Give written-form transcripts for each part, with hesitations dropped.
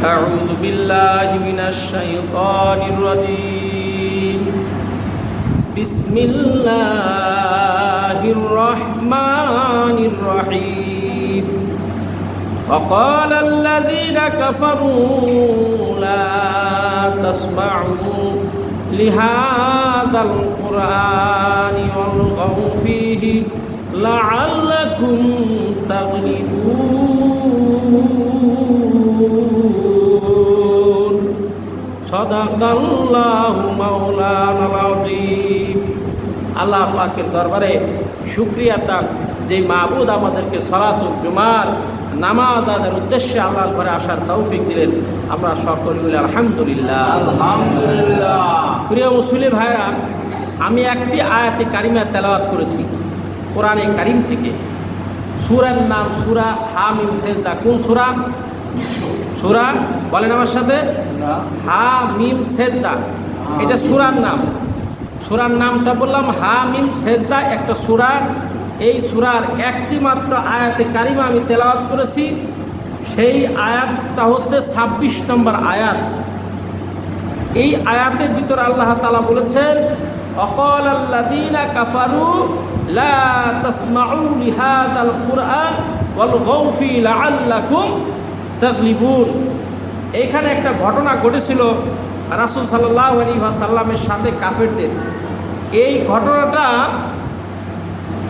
أعوذ بالله من الشيطان الرجيم بسم الله الرحمن الرحيم وقال الذين كفروا لا تسمعوا لهذا القرآن والغوا فيه لعلكم تغلبون صدق الله مولانا العظيم আল্লাহ পাকের দরবারে শুকরিয়া তার যে মাবুদ আমাদেরকে সালাতুল জুমার নামাজ আদায়ের উদ্দেশ্যে আল্লাহর ঘরে আসার তৌফিক দিলেন। আমরা সকলে বলি আলহামদুলিল্লাহ আলহামদুলিল্লাহ। প্রিয় মুসলিম ভাইরা, আমি একটি আয়াতে কারিমা তেলাওয়াত করেছি কোরআনে কারিম থেকে। সূরার নাম সূরা হামিম সেজদা। কোন সূরা? সূরা বলেন আমার সাথে, হামিম সেজদা। এটা সূরার নাম। সূরার নামটা বললাম হামিম সেজদা, একটা সূরা। এই সূরার একটি মাত্র আয়াতে কারিমা আমি তেলাওয়াত করেছি। সেই আয়াতটা হচ্ছে ২৬ নম্বর আয়াত। এই আয়াতের ভিতরে আল্লাহ তাআলা বলেছেন, وقال الذين كفروا لا تسمعوا لهذا القرآن والغوا فيه لعلكم تغلبون। এইখানে একটা ঘটনা ঘটেছিল রাসূল সাল্লাল্লাহু আলাইহি ওয়াসাল্লামের সাথে কাফেরদের। এই ঘটনাটা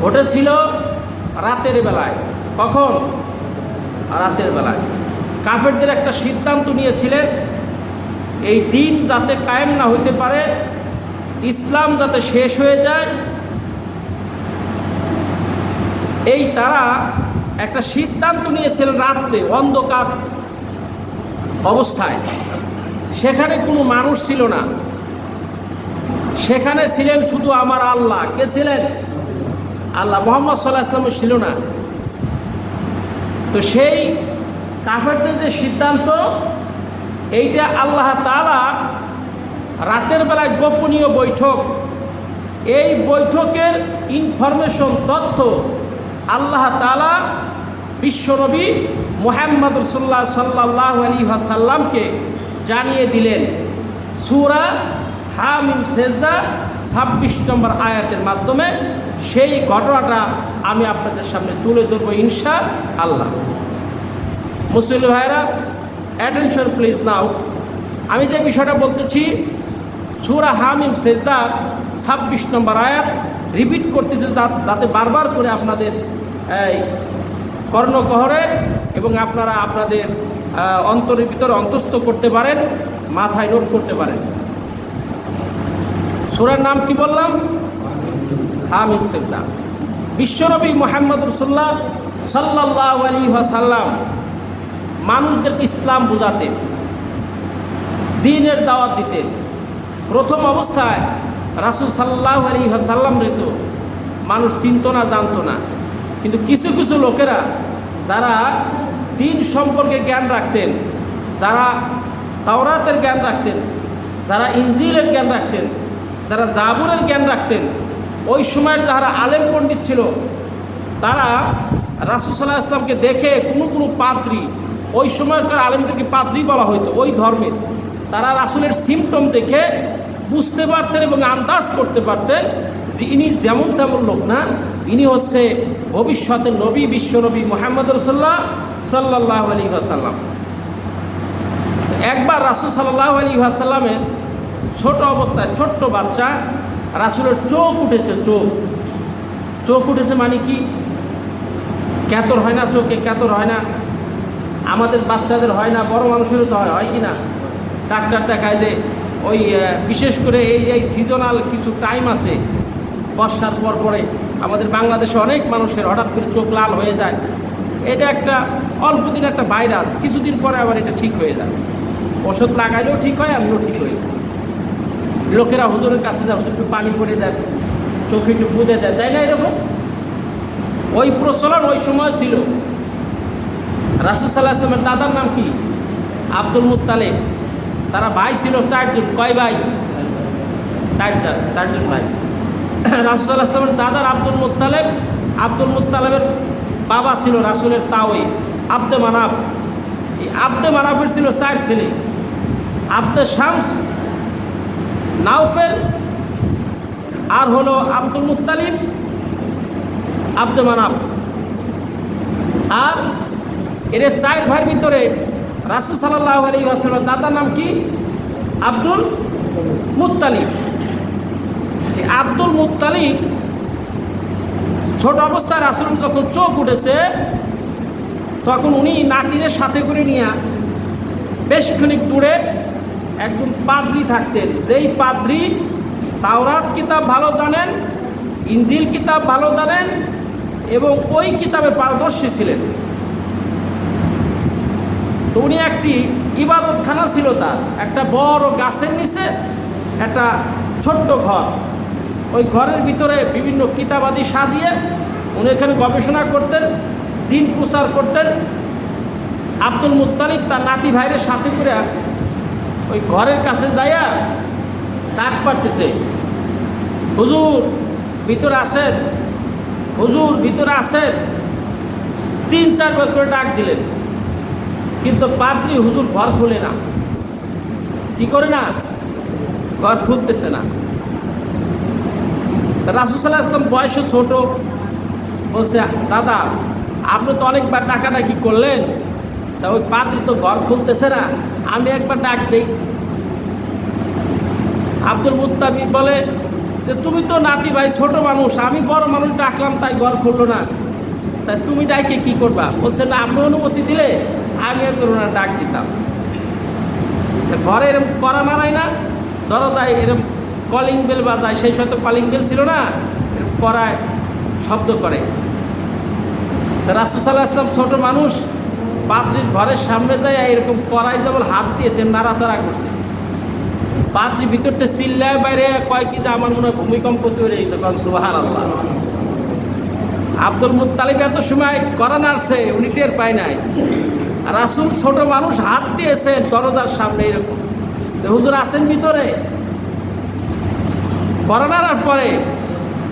ঘটেছিল রাতের বেলায়। কখন? রাতের বেলায়। কাফেরদের একটা সিদ্ধান্ত নিয়েছিলেন, এই দিন যাতে কায়েম না হইতে পারে, ইসলাম যাতে শেষ হয়ে যায়, এই তারা একটা সিদ্ধান্ত নিয়েছিলেন রাত্রে অন্ধকার অবস্থায়। সেখানে কোনো মানুষ ছিল না, সেখানে ছিলেন শুধু আমার আল্লাহ। কে ছিলেন? আল্লাহ। মুহাম্মদ সাল্লাল্লাহু আলাইহি ওয়াসাল্লাম ছিল না। তো সেই কাফেরদের যে সিদ্ধান্ত, এইটা আল্লাহ তাআলা রাতের বেলায় গোপনীয় বৈঠক, এই বৈঠকের ইনফরমেশন তথ্য আল্লাহ তাআলা বিশ্বনবী মুহাম্মদ রাসূলুল্লাহ সাল্লাল্লাহু আলাইহি ওয়াসাল্লামকে জানিয়ে দিলেন সূরা হামিম সেজদা ২৬ নম্বর আয়াতের মাধ্যমে। সেই ঘটনাটা আমি আপনাদের সামনে তুলে ধরবো ইনশাআল্লাহ। মুসলিম ভাইরা, অ্যাটেনশন প্লিজ নাও। আমি যে বিষয়টা বলতেছি, সূরা হামিম সেজদা ২৬ নম্বর আয়াত রিপিট করতেছে যাতে বারবার করে আপনাদের কর্ণগহরে এবং আপনারা আপনাদের অন্তরের ভিতরে অন্তস্থ করতে পারেন, মাথায় নোট করতে পারেন। সূরার নাম কি বললাম? হামিম সেজদা। বিশ্বনবী মুহাম্মদ রাসূলুল্লাহ সাল্লাল্লাহু আলাইহি ওয়াসাল্লাম মানুষদেরকে ইসলাম বোঝাতেন, দ্বীনের দাওয়াত দিতেন। প্রথম অবস্থায় রাসূল সাল্লাল্লাহু আলাইহি ওয়াসাল্লাম তো মানুষ চিনত না, জানতো না। কিন্তু কিছু কিছু লোকেরা যারা দ্বীন সম্পর্কে জ্ঞান রাখতেন, যারা তাওরাতের জ্ঞান রাখতেন, যারা ইনজিলের জ্ঞান রাখতেন, যারা জাবুরের জ্ঞান রাখতেন, ওই সময়ের যারা আলেম পণ্ডিত ছিল, তারা রাসূল সাল্লাল্লাহু আলাইহি ওয়াসাল্লামকে দেখে কোনো পাদ্রী, ওই সময়কার আলেমদেরকে পাদ্রী বলা হতো ওই ধর্মের, তারা রাসূলের সিমটম দেখে বুঝতে পারতেন এবং আন্দাজ করতে পারতেন যে ইনি যেমন তেমন লোক না, ইনি হচ্ছে ভবিষ্যতের নবী, বিশ্বনবী মুহাম্মদ রাসূলুল্লাহ সাল্লাল্লাহু আলাইহি ওয়াসাল্লাম। একবার রাসূল সাল্লাল্লাহু আলাইহি ওয়াসাল্লামের ছোট অবস্থায়, ছোট্ট বাচ্চা, রাসূলের চোখ উঠেছে। চোখ উঠেছে মানে কি? ক্যাতর হয় না চোখে? ক্যাতর হয় না? আমাদের বাচ্চাদের হয় না, বড় মানুষেরও তো হয় কি না? ডাক্তার দেখায় যে ওই বিশেষ করে এই সিজনাল কিছু টাইম আছে, বর্ষার পরে আমাদের বাংলাদেশে অনেক মানুষের হঠাৎ করে চোখ লাল হয়ে যায়। এটা একটা অল্প দিন একটা ভাইরাস, কিছুদিন পরে আবার এটা ঠিক হয়ে যায়। ওষুধ লাগাইলেও ঠিক হয়, এমনিও ঠিক হয়ে যায়। লোকেরা হুজুরের কাছে যায়, হুজুর একটু পানি করে দেয়, চোখে একটু ফুঁদে দেয়, তাই না? এরকম ওই প্রচলন ওই সময় ছিল। রাসূল সাল্লাল্লাহু আলাইহি ওয়াসাল্লামের দাদার নাম কি? Abdul Muttalib. তারা ভাই ছিল 4 জন। কয় ভাই? 4 জন ভাই। রাসূল সাল্লাল্লাহু আলাইহি ওয়াসাল্লামের দাদার আব্দুল মুত্তালিব, আব্দুল মুত্তালিবের বাবা ছিল রাসূলের তাওই আব্দে মানাফ। এই আব্দে মানাফের ছিল 4 ছেলে, আব্দে শামস, নাউফেল, আর হলো আব্দুল মুত্তালিব, আব্দে মানাফ। আর এর 4 ভাইয়ের ভিতরে রাসূল সাল্লাল্লাহু আলাইহি ওয়াসাল্লাম দাদার নাম কি? Abdul Muttalib. এই আব্দুল মুত্তালিব ছোট অবস্থায় রাসূল যখন চোখ উঠেছে তখন উনি নাতিনের সাথে করে নিয়ে বেশ খানিক দূরে একজন পাদ্রী থাকতেন, যেই পাদ্রী তাওরাত কিতাব ভালো জানেন, ইনজিল কিতাব ভালো জানেন এবং ওই কিতাবে পারদর্শী ছিলেন। তো উনি একটি ইবাদতখানা ছিল, তার একটা বড় গাছের নিচে একটা ছোট্ট ঘর, ওই ঘরের ভিতরে বিভিন্ন কিতাবাদি সাজিয়ে উনি এখানে গবেষণা করতেন, দিন প্রচার করতেন। আব্দুল মুত্তালিব তার নাতি ভাইয়ের সাথে করে ওই ঘরের কাছে যাইয়া ডাক পাড়তেছে, হুজুর ভিতরে আসেন, হুজুর ভিতরে আসেন। 3-4 বার করে ডাক দিলেন, কিন্তু পাদ্রী হুজুর ঘর খুলে না। কি করে না? ঘর খুলতেছে না। রাসূল সাল্লাল্লাহু আলাইহি ওয়াসাল্লাম বয়সে ছোট, বলছে দাদা আপনি তো অনেকবার ডাকাডাকি করলেন, তা ওই পাদ্রী তো ঘর খুলতেছে না, আমি একবার ডাক দেই। আব্দুল মুত্তালিব বলে যে তুমি তো নাতি ভাই, ছোট মানুষ, আমি বড় মানুষ ডাকলাম তাই ঘর খুললো না, তাই তুমি ডাকে কি করবা? বলছে না, আপনি অনুমতি দিলে আমি একবার ওনার ডাক দিতাম। ঘরে এরকম করা মানায় না, দরজায় এরকম কলিং বেল বাজায়, সেই সময় তো কলিং বেল ছিল না, এরকম করায় শব্দ করে। রাসূল সাল্লাল্লাহু আলাইহি ওয়াসাল্লাম ছোট মানুষ, পাদ্রীর ঘরের সামনে যায় এরকম করায় যেমন হাত দিয়েছে, নাড়াচাড়া করছে। পাদ্রী ভিতরটা চিল্লায় বাইরে কয় কি যে আমার মনে হয় ভূমিকম্প তৈরি হয়েছে, কারণ সুবহানাল্লাহ। আব্দুল মুত্তালিব এত সময় করা নাড়ছে, উনি টের পায় নাই। রাসূল ছোট মানুষ হাত দিয়েছে দরজার সামনে এরকম, হুজুর আছেন ভিতরে। করা নাড়ার পরে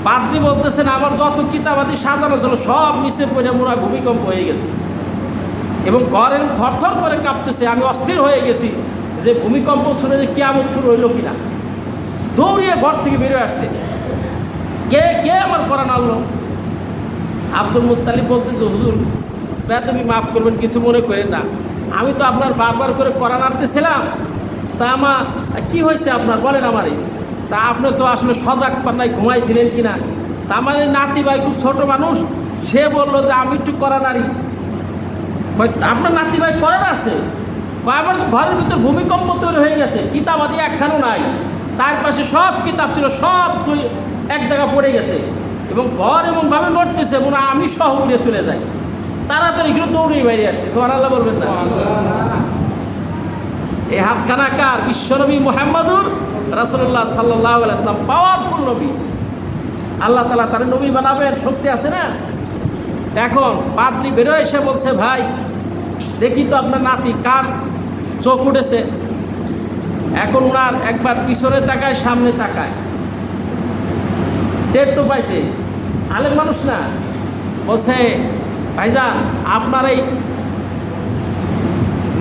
পাদ্রী বলতেছেন আমার যত কিতাবাদি সাজানো ছিল সব নিচে পড়ে মনে হয় ভূমিকম্প হয়ে গেছে এবং ঘরের থরথর করে কাঁপতেছে। আমি অস্থির হয়ে গেছি যে ভূমিকম্প শুনে যে কিয়ামত শুরু হইল কিনা। দৌড়িয়ে ঘর থেকে বেরোয় আসছে, কে কে আমার করা নাড়লো? আব্দুল মুত্তালিব বলতেছে হুজুর তুমি মাফ করবেন, কিছু মনে করেন না, আমি তো আপনার বারবার করে করা নাড়তেছিলাম, তা আমার কি হয়েছে আপনার বলেন আমারই। তা আপনি তো আসলে সজাগ পান্নায় ঘুমাইছিলেন কিনা। তা আমার নাতি ভাই খুব ছোট মানুষ, সে বললো যে আমি একটু করা নাড়ি। আপনার নাতি ভাই করা নাড়ছে? আমার ঘরের ভিতরে ভূমিকম্প তৈরি হয়ে গেছে, কিতাবাদি একখানও নাই, চারপাশে সব কিতাব ছিল সব এক জায়গা পড়ে গেছে এবং ঘর এমনভাবে লড়তেছে মনে আমি সহ উড়ে চলে যাই। তাড়াতাড়ি কিন্তু দৌড়েই বাইরে আসছে। সুবহানাল্লাহ বলবেন না? এই হাতখানা কার? বিশ্বনবী মুহাম্মদুর রাসূলুল্লাহ সাল্লাল্লাহু আলাইহি ওয়াসাল্লাম, পাওয়ারফুল নবী। আল্লাহ তাআলা তার নবী বানাবেন, শক্তি আছে না। এখন পাদ্রী বেরোয় এসে বলছে ভাই দেখি তো আপনার নাতি কার চোখ উঠেছে। এখন ওনার একবার পিছনে তাকায়, সামনে তাকায়, টের তো পাইছে, আলেম মানুষ না। বলছে ভাইজান আপনার এই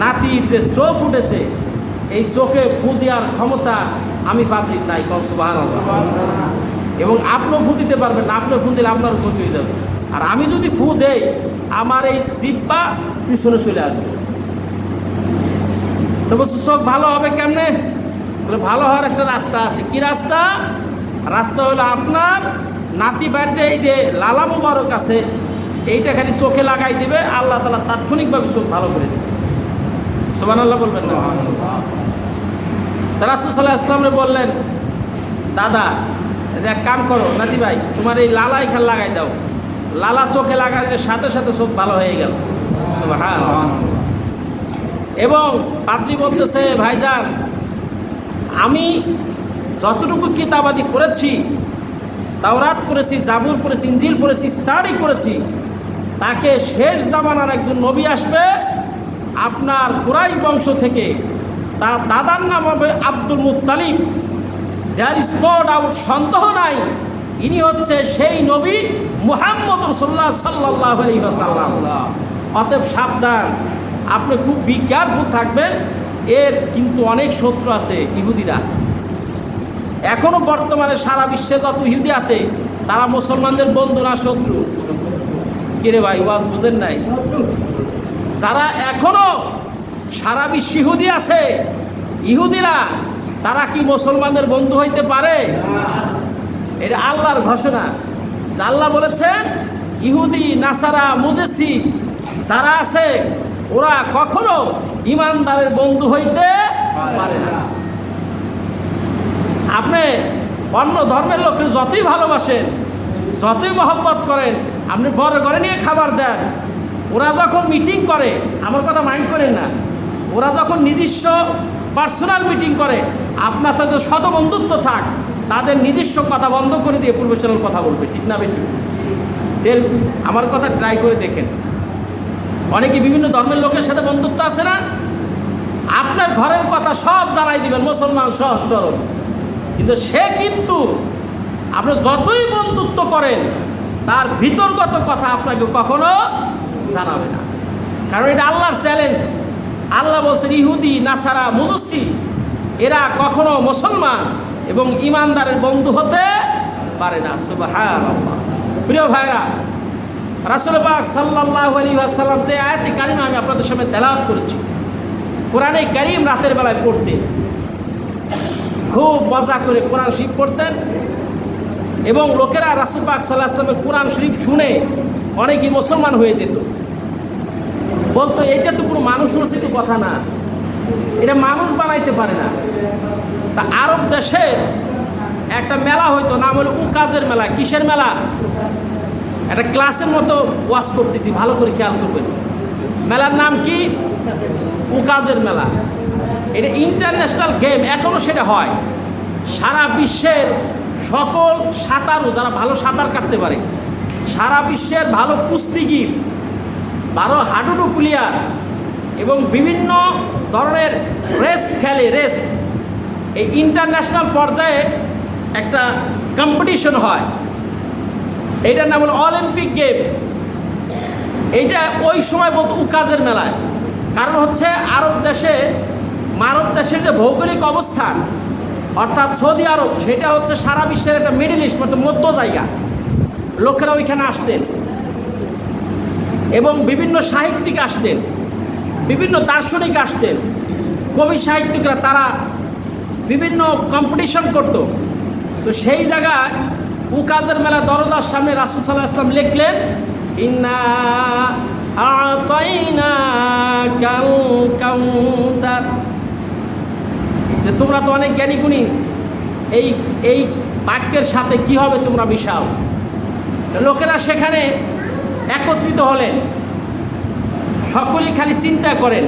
নাতির যে চোখ উঠেছে এই চোখে ফু দেওয়ার ক্ষমতা আমি পাদ্রীর নাই, কম সুবহানাল্লাহ। এবং আপনিও ফু দিতে পারবেন না, আপনি ফু দিলে আপনার ক্ষতি হয়ে যাবে, আর আমি যদি ফু দেই আমার এই জিহ্বা পিছনে চলে আসবে। তো বলছে চোখ ভালো হবে কেমনে? বলে ভালো হওয়ার একটা রাস্তা আছে। কি রাস্তা? রাস্তা হলো আপনার নাতি বাড়িতে এই যে লালা মুবারক আছে এইটা খালি চোখে লাগাই দিবে, আল্লাহ তাআলা তাৎক্ষণিকভাবে চোখ ভালো করে দেবে। সুবহানাল্লাহ বলবেন না? রাসূল সাল্লাল্লাহু আলাইহি ওয়াসাল্লাম বললেন দাদা এক কাম করো নাতি ভাই, তোমার এই লালা এখানে লাগাই দাও। লালা চোখে লাগাই দিলে সাথে সাথে চোখ ভালো হয়ে গেল। সুবহানাল্লাহ। এবং পাদ্রী বলতেছে ভাইজান আমি যতটুকু কিতাবাদি পড়েছি, তাওরাত পড়েছি, জাবুর পড়েছি, ইনজিল পড়েছি, স্টাডি করেছি, তাকে শেষ জামানার একজন নবী আসবে আপনার কুরাইশ বংশ থেকে, তার দাদার নাম হবে Abdul Muttalib. There is no doubt, সন্দেহ নাই, ইনি হচ্ছে সেই নবী মুহাম্মদ রাসূলুল্লাহ সাল্লাল্লাহু আলাইহি ওয়াসাল্লাম। অতএব সাবধান, আপনি খুব বি কেয়ারফুল থাকবেন, এর কিন্তু অনেক শত্রু আছে ইহুদিরা। এখনো বর্তমানে সারা বিশ্বে যত ইহুদি আছে তারা মুসলমানদের বন্ধু না শত্রু? কিরে ভাই ওয়াজ বুঝেন নাই? যারা এখনো সারা বিশ্বে ইহুদি আছে, ইহুদিরা তারা কি মুসলমানদের বন্ধু হইতে পারে? এটা আল্লাহর ঘোষণা। আল্লাহ বলেছেন ইহুদি নাসারা মুজেসি যারা আছে ওরা কখনো ইমানদারের বন্ধু হইতে পারে না। আপনি অন্য ধর্মের লোককে যতই ভালোবাসেন, যতই মহব্বত করেন, আপনি বড় ঘরে নিয়ে খাবার দেন, ওরা যখন মিটিং করে, আমার কথা মাইন্ড করেন না, ওরা যখন নিজস্ব পার্সোনাল মিটিং করে, আপনার সাথে শত বন্ধুত্ব থাক, তাদের নিজস্ব কথা বন্ধ করে দিয়ে প্রফেশনাল কথা বলবে, ঠিক না বেটি? আমার কথা ট্রাই করে দেখেন। অনেকে বিভিন্ন ধর্মের লোকের সাথে বন্ধুত্ব আছে না, আপনার ঘরের কথা সব জানাই দিবেন, মুসলমান সহজ সরল, কিন্তু সে কিন্তু আপনি যতই বন্ধুত্ব করেন তার ভিতরগত কথা আপনাকে কখনো জানাবে না। কারণ এটা আল্লাহর চ্যালেঞ্জ। আল্লাহ বলছেন ইহুদি নাসারা মুজুসি এরা কখনো মুসলমান এবং ইমানদারের বন্ধু হতে পারে না। সুবহানাল্লাহ। প্রিয় ভাইরা, রাসূল পাক সাল্লাল্লাহু আলাইহি ওয়াসাল্লাম যে আয়াতে কারিমা আমি আপনাদের সামনে তেলাওয়াত করেছি, কোরআনে কারীম রাতের বেলায় পড়তেন, খুব মজা করে কোরআন শরীফ পড়তেন এবং লোকেরা রাসূল পাক সাল্লাল্লাহু আলাইহি ওয়াসাল্লামের কোরআন শরীফ শুনে অনেকেই মুসলমান হয়ে যেত। বলতো এটা তো কোনো মানুষ রচিত কথা না, এটা মানুষ বানাইতে পারে না। তা আরব দেশের একটা মেলা হইতো, নাম হলো উকাজের মেলা। কিসের মেলা? একটা ক্লাসের মতো ওয়াজ করতেছি, ভালো করে খেয়াল করবেন। মেলার নাম কি? উকাজের মেলা। এটা ইন্টারন্যাশনাল গেম, এখনও সেটা হয়। সারা বিশ্বের সকল সাঁতারু যারা ভালো সাঁতার কাটতে পারে, সারা বিশ্বের ভালো কুস্তিগির, ভালো হাডুডু প্লেয়ার এবং বিভিন্ন ধরনের রেস খেলে, রেস, এই ইন্টারন্যাশনাল পর্যায়ে একটা কম্পিটিশন হয়, এইটার নাম হলো অলিম্পিক গেম। এইটা ওই সময় বলতো উকাজের মেলায়। কারণ হচ্ছে আরব দেশের যে ভৌগোলিক অবস্থান, অর্থাৎ সৌদি আরব, সেটা হচ্ছে সারা বিশ্বের একটা মিডল ইস্ট, মধ্য জায়গা। লোকেরা ওইখানে আসতেন এবং বিভিন্ন সাহিত্যিক আসতেন, বিভিন্ন দার্শনিক আসতেন, কবি সাহিত্যিকরা, তারা বিভিন্ন কম্পিটিশন করত। তো সেই জায়গায় উকাজের মেলা দরজার সামনে রাসূল সাল্লাল্লাহু আলাইহি ওয়াসাল্লাম লিখলেন, ইন্না আ'তাইনাকাল কাউসার, যে তোমরা তো অনেক জ্ঞানী গুণী, এই বাক্যের সাথে কি হবে তোমরা মিশাও। লোকেরা সেখানে একত্রিত হলেন, সকলেই খালি চিন্তা করেন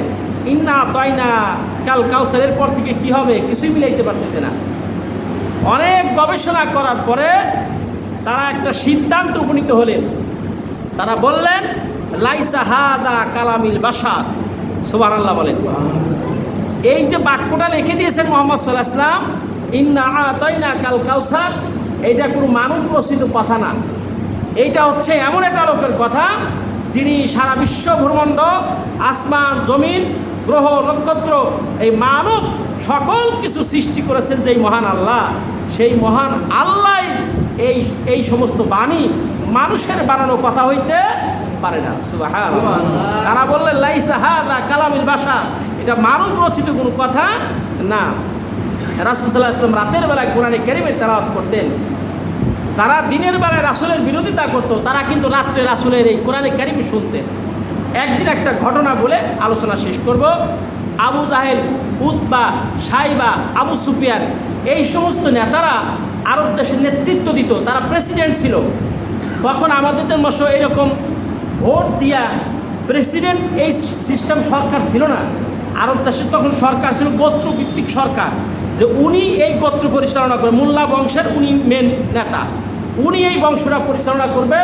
ইন্না আ'তাইনাকাল কাউসার, এরপর থেকে কি হবে কিছুই মিলাইতে পারতেছে না। অনেক গবেষণা করার পরে তারা একটা সিদ্ধান্ত উপনীত হলেন। তারা বললেন লাইসা হাদা কালামিল বাশার। সুবহানাল্লাহ বলেন। এই যে বাক্যটা লিখে দিয়েছেন মুহাম্মদ সাল্লাল্লাহু আলাইহি ওয়াসাল্লাম, ইন্না আ'তাইনাকাল কাউসার, এইটা কোনো মানব রচিত কথা না। এইটা হচ্ছে এমন একটা লোকের কথা যিনি সারা বিশ্ব ভ্রমণ্ড, আসমান জমিন গ্রহ নক্ষত্র, এই মানব সকল কিছু সৃষ্টি করেছেন যেই মহান আল্লাহ, সেই মহান আল্লাহ এই সমস্ত বাণী মানুষের বানানো কথা হইতে পারে না। সুবহানাল্লাহ। তারা বললেন লাইসা হাযা কালামিল বাশার, এটা মানব রচিত কোনো কথা না। রাসূল সাল্লাল্লাহু আলাইহি ওয়াসাল্লাম রাতের বেলায় কোরআনে কারীমের তেলাওয়াত করতেন। যারা দিনের বেলায় রাসূলের বিরোধিতা করত, তারা কিন্তু রাত্রে রাসূলের এই কোরআনে কারীম শুনতেন। একদিন একটা ঘটনা বলে আলোচনা শেষ করব। আবু জাহেল, উতবা, সাইবা, আবু সুফিয়ান, এই সমস্ত নেতারা আরব দেশের নেতৃত্ব দিত, তারা প্রেসিডেন্ট ছিল। তখন আমাদের মতো এরকম ভোট দিয়া প্রেসিডেন্ট এই সিস্টেম সরকার ছিল না। আরব দেশের তখন সরকার ছিল গোত্রভিত্তিক সরকার, যে উনি এই গোত্র পরিচালনা করে, মোল্লা বংশের উনি মেন নেতা, উনি এই বংশটা পরিচালনা করবে,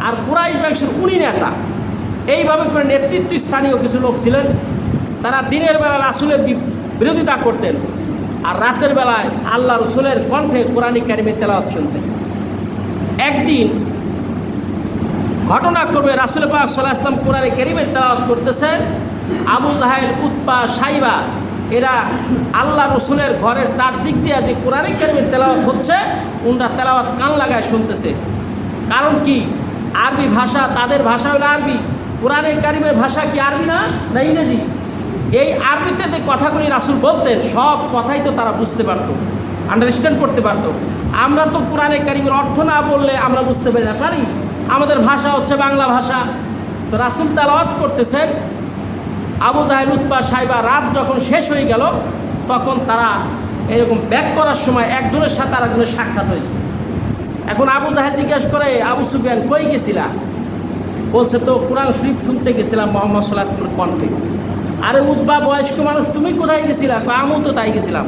আর কুরাইশ বংশের উনি নেতা। এইভাবে করে নেতৃত্ব স্থানীয় কিছু লোক ছিলেন, তারা দিনের বেলা রাসূলের বিরোধিতা করতেন, আর রাতের বেলায় আল্লাহ রাসূলের কণ্ঠে কোরআন কারীমের তেলাওয়াত শুনতেন। একদিন ঘটনা করবে, রাসূল পাক সাল্লাল্লাহু আলাইহি ওয়াসাল্লাম কোরআন কারীমের তেলাওয়াত করতেছেন, আবু জাহেল, উতবা, সাইবা এরা আল্লাহ রসুলের ঘরের চারদিক দিয়ে যে কোরআনে কারিমের তেলাওয়াত হচ্ছে, ওনারা তেলাওয়াত কান লাগায় শুনতেছে। কারণ কি? আরবি ভাষা, তাদের ভাষা হলো আরবি। কোরআনে কারিমের ভাষা কি আরবি না ইংরেজি? এই আরবিতে যে কথাগুলি রাসূল বলতেন, সব কথাই তো তারা বুঝতে পারতো, আন্ডারস্ট্যান্ড করতে পারতো। আমরা তো কোরআনে কারিমের অর্থ না বললে আমরা বুঝতে পারি। আমাদের ভাষা হচ্ছে বাংলা ভাষা। তো রাসূল তেলাওয়াত করতেছেন, আবু জাহেল, উতবা, সাইবা রাত যখন শেষ হয়ে গেল, তখন তারা এরকম ব্যাক করার সময় একজনের সাথে আরেকজনের সাক্ষাৎ হয়েছে। এখন আবু জাহেল জিজ্ঞেস করে, আবু সুফিয়ান কই গেছিলা? বলছে, তো কোরআন শরীফ শুনতে গেছিলাম মুহাম্মদ সাল্লাল্লাহু আলাইহি ওয়াসাল্লামের কণ্ঠে। আরে উতবা, বয়স্ক মানুষ, তুমি কোথায় গেছিলা? আমিও তো তাই গেছিলাম।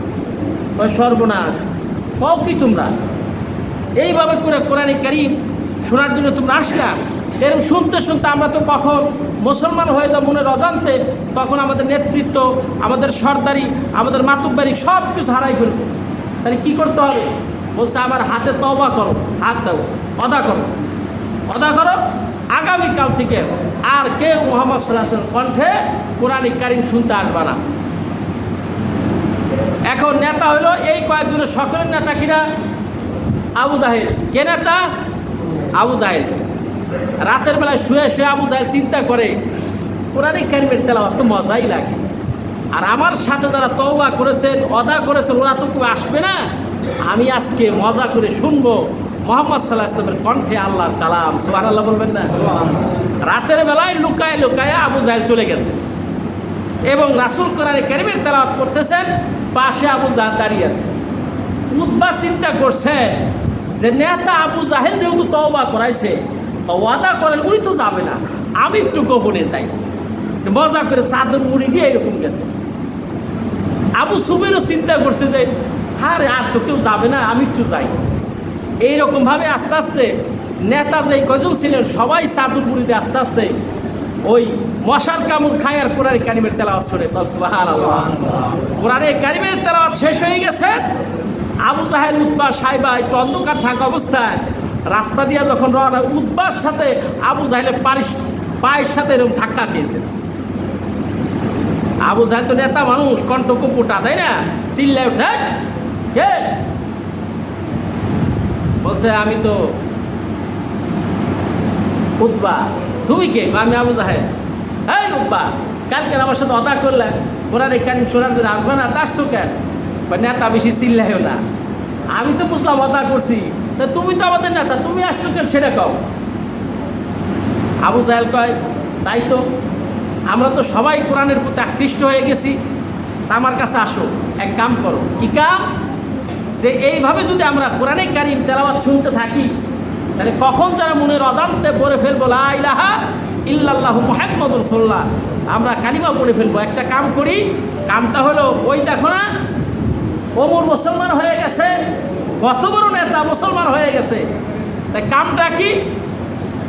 সর্বনাশ, কও কি তোমরা? এইভাবে করে কোরআনে কারিম শোনার জন্য তোমরা আসলা? এরকম শুনতে শুনতে আমরা তো কখন মুসলমান হয়ে যাবো মনের অজান্তে, তখন আমাদের নেতৃত্ব, আমাদের সর্দারি, আমাদের মাতুব্বারি সব কিছু হারাই ফেলবো। তাহলে কী করতে হবে? বলছে, আমার হাতে তওবা করো, হাত দাও, অদা করো, অদা করো। আগামীকাল থেকে আর কেউ মুহাম্মদ সাল্লাল্লাহু আলাইহি ওয়াসাল্লামের কণ্ঠে কোরআন কারিম শুনতে আসবে না। এখন নেতা হলো এই কয়েকজনের, সকলের নেতা কিনা? আবু জাহেল। কে নেতা? আবু জাহেল। রাতের বেলায় শুয়ে শুয়ে আবু জাহেল চিন্তা করে, কোরআন কারিমের তেলাওয়াত তো মজাই লাগে, আর আমার সাথে যারা তওবা করেছেন, অদা করেছেন, ওরা তো কেউ আসবে না। আমি আজকে মজা করে শুনবো মুহাম্মদ সাল্লাল্লাহু আলাইহি ওয়াসাল্লামের কণ্ঠে আল্লাহর কালাম। সুবহানাল্লাহ বলবেন না? রাতের বেলায় লুকায় লুকায় আবু জাহেল চলে গেছে এবং রাসূল কোরআন কারিমের তেলাওয়াত করতেছেন, পাশে আবু জাহেল দাঁড়িয়ে আছে। উতবা চিন্তা করছে যে নেতা আবু জাহেল যেহেতু তওবা করাইছে, ওয়াদা করেন, উনি তো যাবে না, আমি একটু গোপনে যাই। মজা করে চাদর মুড়ি দিয়ে এরকম গেছে। আবু সুফিয়ানও চিন্তা করছে যে আরে আর তো কেউ যাবে না, আমি একটু যাই। এইরকমভাবে আস্তে আস্তে নেতা যে কজন ছিলেন সবাই চাদর মুড়িতে আস্তে আস্তে ওই মশার কামড় খায় আর কোরআন কারিমের তেলাওয়াত শুনে। সুবহানাল্লাহ। কোরআন কারিমের তেলাওয়াত শেষ হয়ে গেছে। আবু জাহেল, উতবা, সাইবা একটু অন্ধকার থাকা অবস্থায় রাস্তা দিয়ে যখন রওনা, উতবার সাথে আবু জাহেলের পায়ের সাথে এরকম ধাক্কা খেয়েছে। আবু জাহেল তো নেতা মানুষ, কণ্ঠ কুপুটা, তাই না? চিল্লায় উঠে, কে? বলছে, আমি তো উতবা। তুমি কে? আমি আবু জাহেল। এই উতবা, কালকে আমার সাথে অদা করলেন, কোরআন কারিম শোনার জন্য আসবে না, আসছো কেন? নেতা বেশি চিল্লাইও না, আমি তো বুঝলাম অদা করছি, তা তুমি তো আমাদের নেতা, তুমি আসছো কেন সেটা কও। আবু জাহেল কয়, তাই তো, আমরা তো সবাই কোরআনের প্রতি আকৃষ্ট হয়ে গেছি, তা আমার কাছে আসো, এক কাম করো। কি কাম? যে এইভাবে যদি আমরা কোরআনে কারিম তেলাওয়াত শুনতে থাকি, তাহলে কখন যারা মনের অজান্তে পড়ে ফেলবো লা ইলাহা ইল্লাল্লাহু মুহাম্মাদুর রাসূলুল্লাহ, আমরা কালিমা পড়ে ফেলবো। একটা কাম করি, কামটা হলো ওই দেখো না, ওমর মুসলমান হয়ে গেছে, কত বড় নেতা মুসলমান হয়ে গেছে। তাই কামটা কি?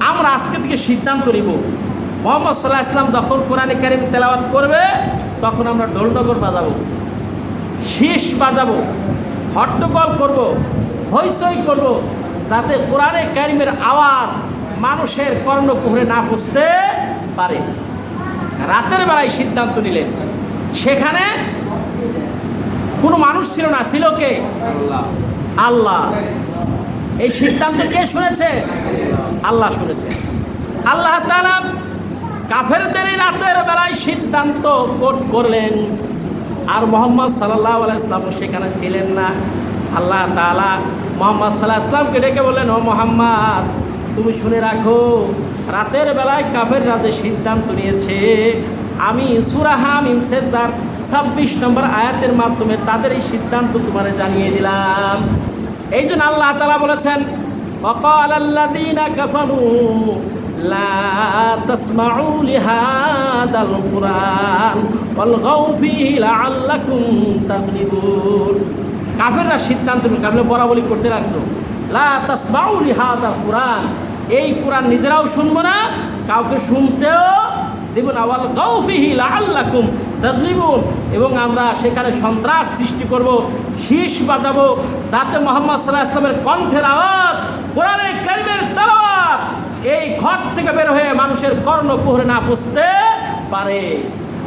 আমরা আজকে থেকে সিদ্ধান্ত নিব, মুহাম্মদ সাল্লাল্লাহু আলাইহি ওয়াসাল্লাম যখন কোরআনে কারিম তেলাওয়াত করবে, তখন আমরা ঢোল-নগর বাজাবো, শীষ বাজাবো, হট্টগোল করব, হইচই করব, যাতে কোরআনে কারিমের আওয়াজ মানুষের কর্ণকুহরে না পৌঁছতে পারে। রাতের বেলায় সিদ্ধান্ত নিলেন। সেখানে কোনো মানুষ ছিল না, ছিল কে? আল্লাহ। এই সিদ্ধান্ত কে শুনেছে? আল্লাহ শুনেছে। আল্লাহ তাআলা কাফেরদের রাতের বেলায় সিদ্ধান্ত করলেন, আর মুহাম্মদ সাল্লাল্লাহু আলাইহি ওয়াসাল্লাম সেখানে ছিলেন না। আল্লাহ তাআলা মুহাম্মদ সাল্লাল্লাহু আলাইহি ওয়াসাল্লামকে ডেকে বললেন, ও মুহাম্মদ, তুমি শুনে রাখো, রাতের বেলায় কাফেররা যে সিদ্ধান্ত নিয়েছে, আমি সূরা হামিম সেজদার 26 নম্বর আয়াতের মাধ্যমে তাদের এই সিদ্ধান্ত তোমারে জানিয়ে দিলাম। এই জন্য আল্লাহ তাআলা বলেছেন, ওয়াকালাল্লাযীনা কাফারু লা তাসমাউ লিহাদাল কুরআন ওয়ালগাউ ফীহি লাআল্লাকুম তাগলিবুন। কাফেররা সিদ্ধান্ত নিল, কাফেররা বরাবরি করতে লাগলো, লা তাসমাউ লিহাদাল কুরআন, এই কোরআন নিজেরাও শুনবো না, কাউকে শুনতেও দেব না, ওয়ালগাউ ফীহি লাআল্লাকুম তাগলিবুন, এবং আমরা সেখানে সন্ত্রাস সৃষ্টি করব, শীষ বাজাবো, যাতে মুহাম্মদ সাল্লাল্লাহু আলাইহি ওয়াসাল্লামের কণ্ঠের আওয়াজ, কোরআনে কারিমের তেলাওয়াত এই ঘর থেকে বের হয়ে মানুষের কর্ণকুহরে না পৌঁছতে পারে।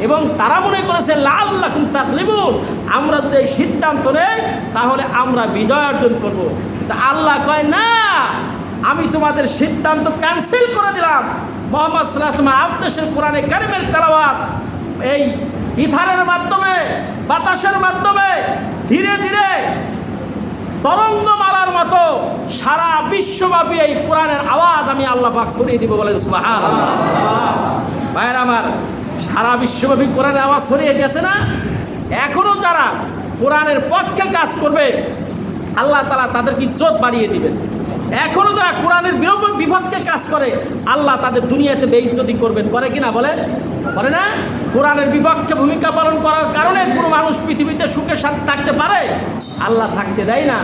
এবং তারা মনে করেছে লাআল্লাকুম তাগলিবুন, আমরা যদি এই সিদ্ধান্ত নেই তাহলে আমরা বিজয় অর্জন করব। তা আল্লাহ কয় না, আমি তোমাদের সিদ্ধান্ত ক্যান্সেল করে দিলাম। মুহাম্মদ সাল্লাল্লাহু আলাইহি ওয়াসাল্লাম আপনাদের কোরআনে কারিমের তেলাওয়াত এই ইথারের মাধ্যমে, বাতাসের মাধ্যমে ধীরে ধীরে তরঙ্গমালার মতো সারা বিশ্বব্যাপী এই কোরআনের আওয়াজ আমি আল্লাহ পাক ছড়িয়ে দিব, বলেন সুবহানাল্লাহ। ভাইয়ের আমার, সারা বিশ্বব্যাপী কোরআনের আওয়াজ ছড়িয়ে গেছে না? এখনও যারা কোরআনের পক্ষে কাজ করবে আল্লাহ তাআলা তাদেরকে ইজ্জত বাড়িয়ে দিবেন। এখনও যারা কোরআনের বিপক্ষে কাজ করে আল্লাহ তাদের দুনিয়াতে বেইজ্জতি করবেন। করে কিনা বলেন? করে না? কোরআনের বিপক্ষে ভূমিকা পালন করার কারণে কোনো মানুষ পৃথিবীতে সুখের সাথে থাকতে পারে? আল্লাহ থাকতে দেয় না,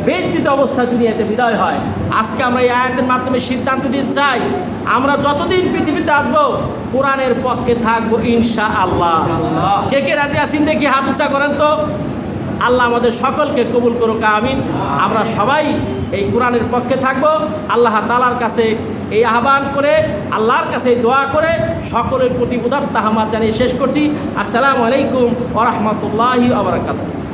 বেইজ্জত অবস্থায় দুনিয়াতে বিদায় হয়। আজকে আমরা এই আয়াতের মাধ্যমে সিদ্ধান্ত নিতে চাই, আমরা যতদিন পৃথিবীতে আসবো কোরআনের পক্ষে থাকবো ইনশাআল্লাহ। কে কে রাজি আছেন দেখি হাত উঁচা করেন তো। আল্লাহ আমাদের সকলকে কবুল করুক, আমিন। আমরা সবাই এই কোরআনের পক্ষে থাকবো। আল্লাহ তাআলার কাছে এই আহ্বান করে, আল্লাহর কাছে দোয়া করে সকলের প্রতি উদাত্ত আহ্বান জানিয়ে শেষ করছি। আসসালামু আলাইকুম ওয়া রাহমাতুল্লাহি ওয়া বারাকাতুহু।